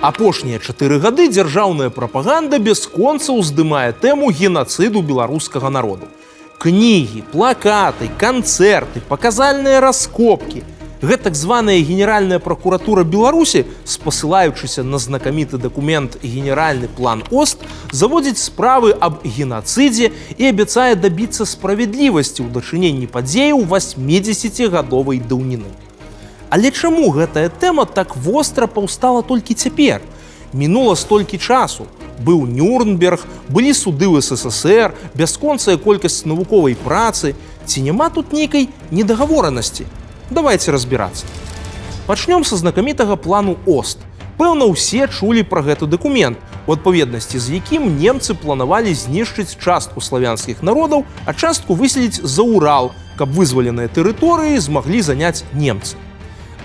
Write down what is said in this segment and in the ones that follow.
Апошнія 4 гады дзяржаўная прапаганда бясконца ўздымае тэму генацыду беларускага народу. Кнігі, плакаты, канцэрты, паказальныя раскопкі. Гэтак званая Генеральная пракуратура Беларусі, спасылаючыся на знакаміты дакумент «Генеральны план ОСТ», заводзіць справы аб генацыдзе і абяцае дабіцца справядлівасці ў дачыненні падзеяў 80-гадовай даўніны. Але чаму гэтая тэма так востра паўстала толькі цяпер? Мінула столькі часу. Быў Нюрнберг, былі суды ў СССР, бясконцая колькасць навуковай працы. Ці няма тут нейкай недагаворанасці? Давайте разбирацца. Пачнём са знакамітага плану ОСТ. Пэўна, усе чулі пра гэты дакумент, у адпаведнасці з якім немцы планавалі знішчыць частку славянскіх народаў, а частку выселіць за Урал, каб вызваленыя тэрыторыі змаглі заняць немцы.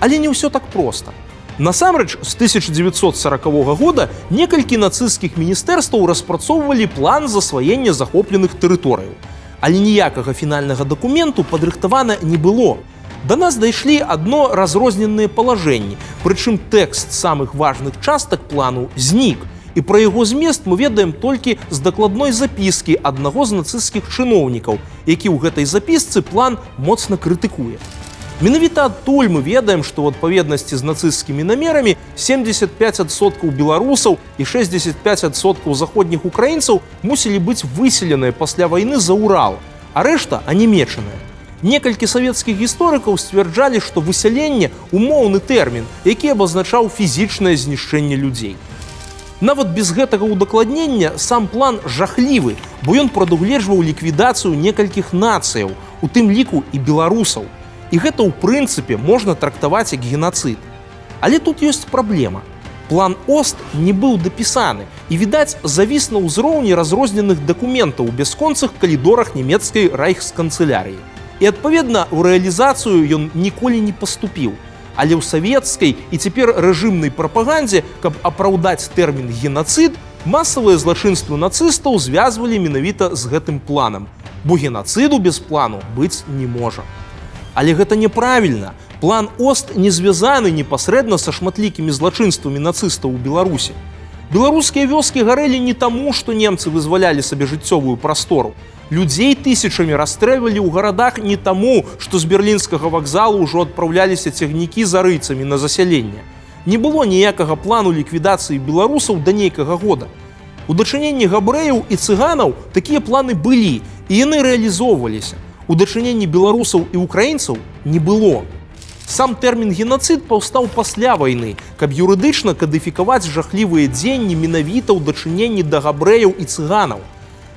Але не ўсё так проста. Насамрэч, з 1940 года некалькі нацысцкіх міністэрстваў распрацоўвалі план засваення захопленых тэрыторыяў. Але ніякага фінальнага дакументу падрыхтавана не было. До нас дайшлі адно разрозненыя палажэнні, прычым тэкст самых важных частак плану знік, і пра яго змест мы ведаем толькі з дакладной запіскі аднаго з нацысцкіх чыноўнікаў, які ў гэтай запісцы план моцна крытыкуе. Менавіта адтуль мы ведаем, што ў адпаведнасці з нацысцкімі намерамі 75% беларусаў і 65% заходніх украінцаў мусілі быць выселеныя пасля вайны за Урал, а рэшта анемечаныя. Некалькі савецкіх гісторыкаў сцвярджалі, што высяленне – умоўны тэрмін, які абазначаў фізічнае знішчэнне людзей. Нават без гэтага ўдакладнення сам план жахлівы, бо ён прадугледжваў ліквідацыю некалькіх нацыяў, у тым ліку і беларусаў. І гэта, ў прынцыпе, можна трактаваць як генацыд. Але тут ёсць праблема. План ОСТ не быў дапісаны і, відаць, завіс на ўзроўні разрозненых дакументаў у бясконцых калідорах нямецкай райхсканцылярыі. І, адпаведна, у рэалізацыю ён ніколі не паступіў. Але ў савецкай і цяпер рэжымнай прапагандзе, каб апраўдаць тэрмін «генацыд», масавыя злачынствы нацыстаў звязвалі менавіта з гэтым планам, бо генацыду без плану быць не можа. Але гэта няправільна. План ОСТ не звязаны непасрэдна са шматлікімі злачынствамі нацыстаў у Беларусі. Беларускія вёскі гарэлі не таму, што немцы вызвалялі сабе жыццёвую прастору. Людзей тысячамі расстрэльвалі ў гарадах не таму, што з берлінскага вакзалу ўжо адпраўляліся цягнікі з арыйцамі на засяленне. Не было ніякага плану ліквідацыі беларусаў да нейкага года. У дачыненні габрэяў і цыганаў такія планы былі, і яны рэалізоўваліся. У дачыненні беларусаў і украінцаў не было. Сам тэрмін «генацыд» паўстаў пасля вайны, каб юрыдычна кадыфікаваць жахлівыя дзеянні менавіта ў дачыненні да габрэяў і цыганаў.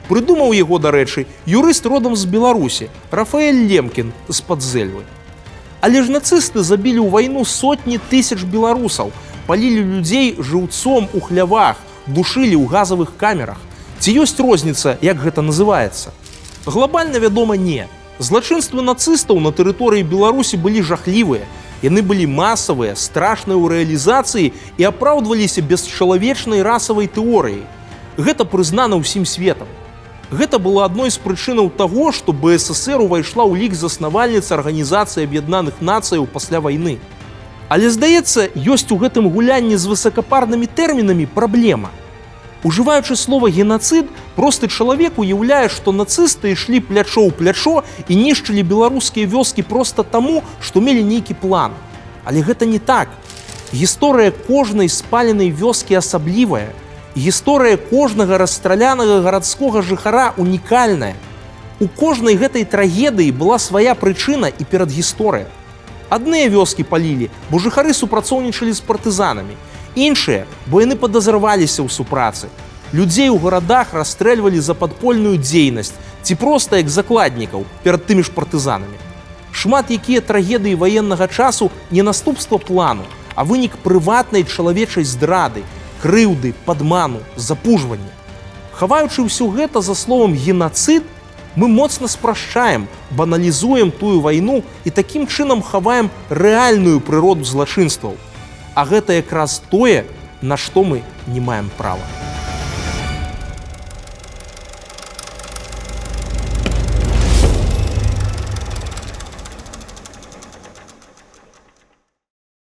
Прыдумаў яго, дарэчы, юрыст родам з Беларусі, Рафаэль Лемкін з-пад Зэльвы. Але ж нацысты забілі ў вайну сотні тысяч беларусаў, палілі людзей жыўцом у хлявах, душылі ў газавых камерах. Ці ёсць розніца, як гэта называецца? Глобальна вядома, не. Злачынствы нацыстаў на тэрыторыі Беларусі былі жахлівыя. Яны былі масавыя, страшныя ў рэалізацыі і апраўдваліся бесчалавечнай расавай тэорыяй. Гэта прызнана ўсім светам. Гэта было адной з прычынаў таго, што БССР увайшла ў лік заснавальніц Арганізацыі Аб'яднаных Нацыяў пасля вайны. Але, здаецца, ёсць у гэтым гулянні з высакапарнымі тэрмінамі праблема. Ужываючы слова «генацыд», просты чалавек уяўляе, што нацысты ішлі плячо ў плячо і нішчылі беларускія вёскі проста таму, што мелі нейкі план. Але гэта не так. Гісторыя кожнай спаленай вёскі асаблівая. Гісторыя кожнага расстралянага гарадскога жыхара унікальная. У кожнай гэтай трагедыі была свая прычына і перадгісторыя. Адныя вёскі палілі, бо жыхары супрацоўнічалі з партызанамі. Іншыя, бо яны падазраваліся ў супрацы. Людзей у гарадах расстрэльвалі за падпольную дзейнасць ці проста як закладнікаў перад тымі ж партызанамі. Шмат якія трагедыі ваеннага часу не наступства плану, а вынік прыватнай чалавечай здрады, крыўды, падману, запужвання. Хаваючы ўсё гэта за словам «генацыд», мы моцна спрашчаем, баналізуем тую вайну і такім чынам хаваем рэальную прыроду злачынстваў. А гэта якраз тое, на што мы не маем права.